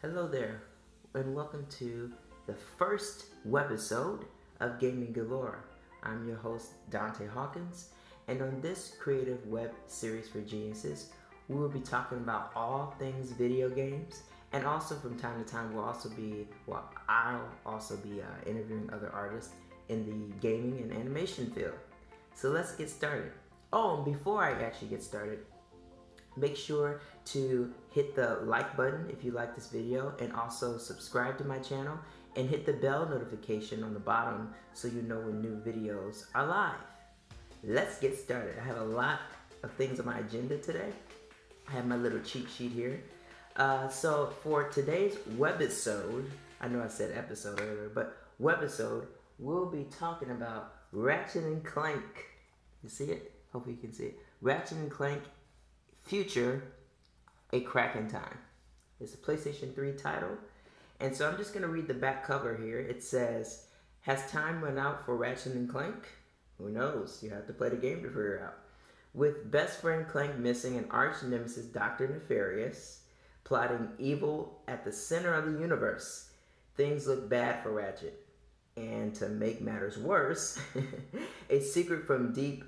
Hello there, and welcome to the first webisode of Gaming Galore. I'm your host, Donte Hawkins, and on this creative web series for geniuses, we will be talking about all things video games, and also from time to time I'll also be interviewing other artists in the gaming and animation field. So let's get started. Oh, and before I actually get started, make sure to hit the like button if you like this video, and also subscribe to my channel and hit the bell notification on the bottom so you know when new videos are live. Let's get started. I have a lot of things on my agenda today. I have my little cheat sheet here. So for today's webisode, I know I said episode earlier, but webisode, we'll be talking about Ratchet and Clank. You see it? Hopefully you can see it. Ratchet and Clank Future, a Crack in Time. It's a PlayStation 3 title. And so I'm just going to read the back cover here. It says, has time run out for Ratchet and Clank? Who knows? You have to play the game to figure it out. With best friend Clank missing and arch nemesis Dr. Nefarious plotting evil at the center of the universe, things look bad for Ratchet. And to make matters worse, a secret from deep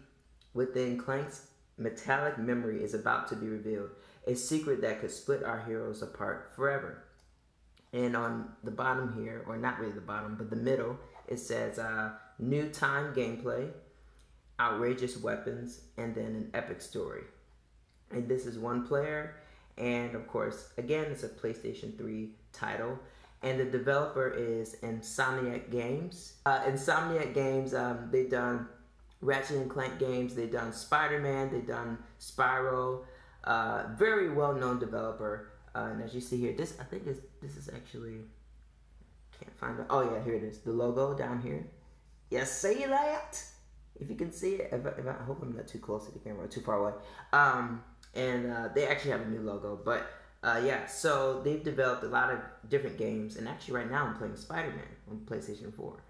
within Clank's metallic memory is about to be revealed. A secret that could split our heroes apart forever. And on the bottom here, or not really the bottom, but the middle, it says new time gameplay, outrageous weapons, and then an epic story. And this is one player, and of course, again, it's a PlayStation 3 title. And the developer is Insomniac Games. Insomniac Games, they've done Ratchet and Clank games, they've done Spider-Man, they've done Spyro. Very well-known developer. And as you see here, this is actually, can't find it. Oh yeah, here it is. The logo down here. You see that? If you can see it, I hope I'm not too close to the camera, too far away. They actually have a new logo, but yeah, so they've developed a lot of different games, and actually right now I'm playing Spider-Man on PlayStation 4.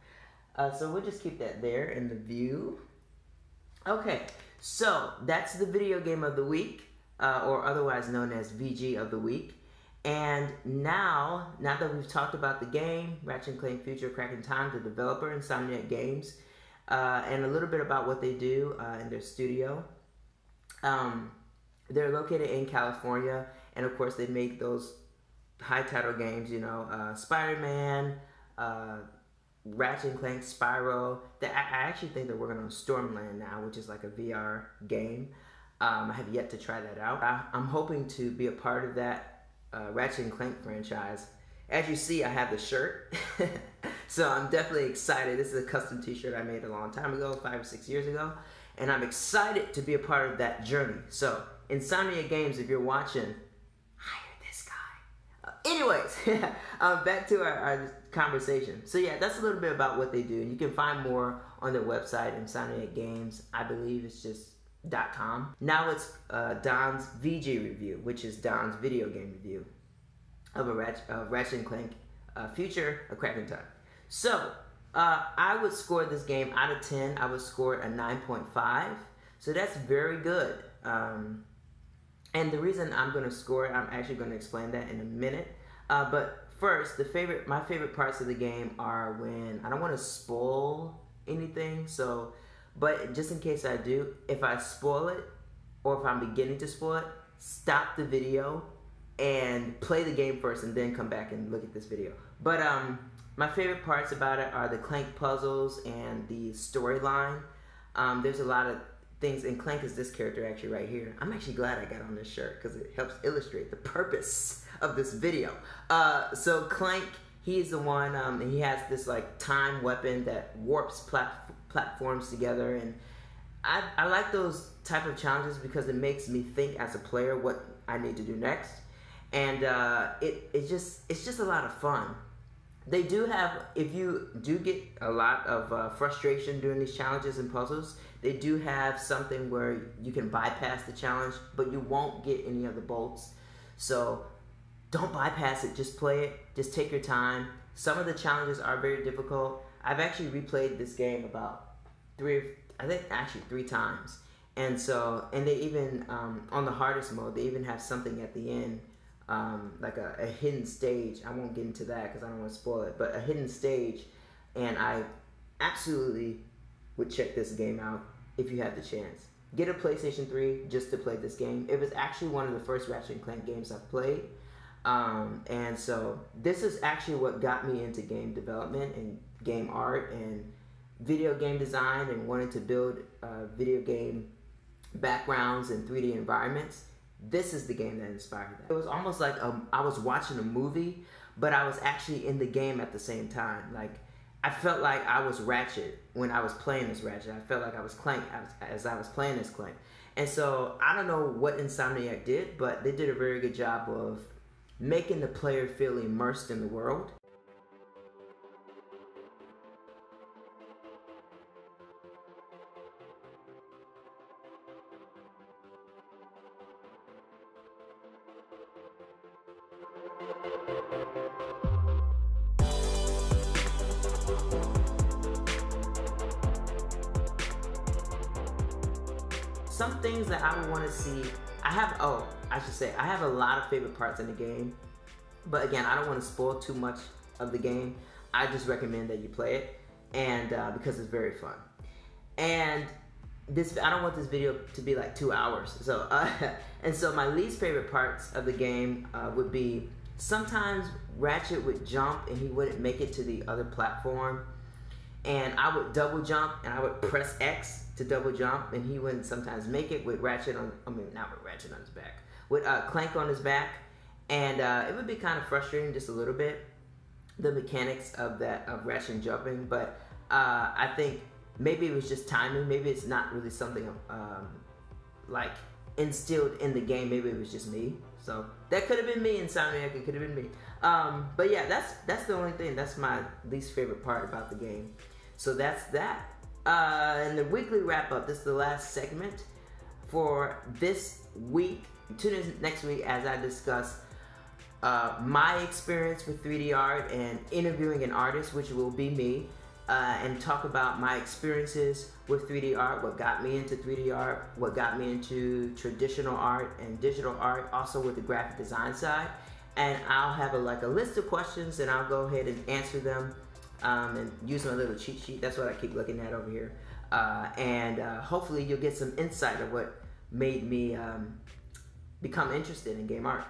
So we'll just keep that there in the view. Okay, so that's the video game of the week, or otherwise known as VG of the week. And now that we've talked about the game, Ratchet and Clank Future Crack in Time, the developer, Insomniac Games, and a little bit about what they do in their studio. They're located in California, and of course they make those high title games, you know, Spider-Man, Ratchet and Clank, Spyro. I actually think they're working on Stormland now, which is like a VR game. I have yet to try that out. I'm hoping to be a part of that Ratchet and Clank franchise. As you see, I have the shirt, so I'm definitely excited. This is a custom t-shirt I made a long time ago, 5 or 6 years ago, and I'm excited to be a part of that journey. So, Insomnia Games, if you're watching, hire this guy. Anyways, back to our conversation. So yeah, that's a little bit about what they do. You can find more on their website, Insomniac Games. I believe it's just .com. Now it's Don's VG review, which is Don's video game review of a Ratchet and Clank Future, a Crack in Time. So I would score this game out of 10. I would score it a 9.5. So that's very good. And the reason I'm going to score it, I'm actually going to explain that in a minute. But first, my favorite parts of the game are when, I don't want to spoil anything, but just in case I do, if I spoil it, or if I'm beginning to spoil it, stop the video and play the game first and then come back and look at this video. But my favorite parts about it are the Clank puzzles and the storyline. There's a lot of things, and Clank is this character actually right here. I'm actually glad I got on this shirt because it helps illustrate the purpose of this video. So Clank, he's the one, and he has this like time weapon that warps platforms together, and I like those type of challenges because it makes me think as a player what I need to do next, and it's just a lot of fun. They do have, if you do get a lot of frustration during these challenges and puzzles, they do have something where you can bypass the challenge, but you won't get any of the bolts. So don't bypass it, just play it, just take your time. Some of the challenges are very difficult. I've actually replayed this game about three times. And they even, on the hardest mode, they even have something at the end like a hidden stage. I won't get into that because I don't want to spoil it, but a hidden stage, and I absolutely would check this game out if you had the chance. Get a PlayStation 3 just to play this game. It was actually one of the first Ratchet and Clank games I've played. And so this is actually what got me into game development and game art and video game design and wanting to build video game backgrounds and 3D environments. This is the game that inspired that. It was almost like I was watching a movie, but I was actually in the game at the same time. Like, I felt like I was Ratchet when I was playing as Ratchet. I felt like I was Clank as I was playing as Clank. And so I don't know what Insomniac did, but they did a very good job of making the player feel immersed in the world. Some things that I would want to see, I have a lot of favorite parts in the game, but again, I don't want to spoil too much of the game. I just recommend that you play it, and because it's very fun. And I don't want this video to be like 2 hours. So and so my least favorite parts of the game would be sometimes Ratchet would jump and he wouldn't make it to the other platform, and I would double jump and I would press X to double jump, and he wouldn't sometimes make it with Ratchet on, not with Ratchet on his back, with Clank on his back, and it would be kind of frustrating just a little bit, the mechanics of Ratchet jumping, but I think maybe it was just timing, maybe it's not really something like instilled in the game, maybe it was just me, so that could have been me, Insomniac, it could have been me, but yeah, that's the only thing, that's my least favorite part about the game, so that's that. And the weekly wrap up, this is the last segment for this week. Tune in next week as I discuss my experience with 3D art and interviewing an artist, which will be me, and talk about my experiences with 3D art, what got me into 3D art, what got me into traditional art and digital art, also with the graphic design side. And I'll have a list of questions, and I'll go ahead and answer them. And use my little cheat sheet. That's what I keep looking at over here. And hopefully you'll get some insight of what made me become interested in game art.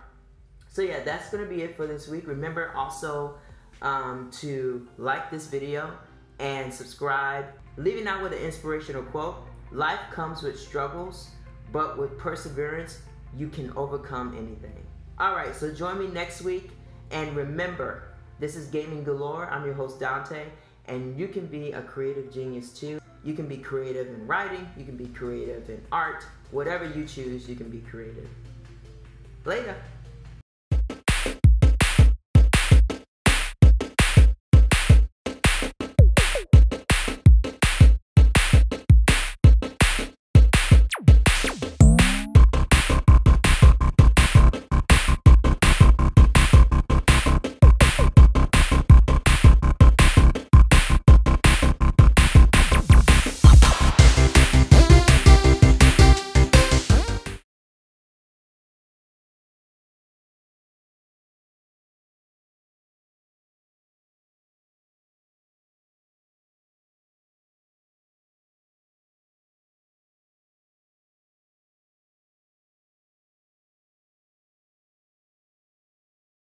So yeah, that's going to be it for this week. Remember also to like this video and subscribe. Leaving out with an inspirational quote: life comes with struggles, but with perseverance, you can overcome anything. Alright, so join me next week, and remember, this is Gaming Galore. I'm your host, Donte, and you can be a creative genius too. You can be creative in writing, you can be creative in art, whatever you choose, you can be creative. Later.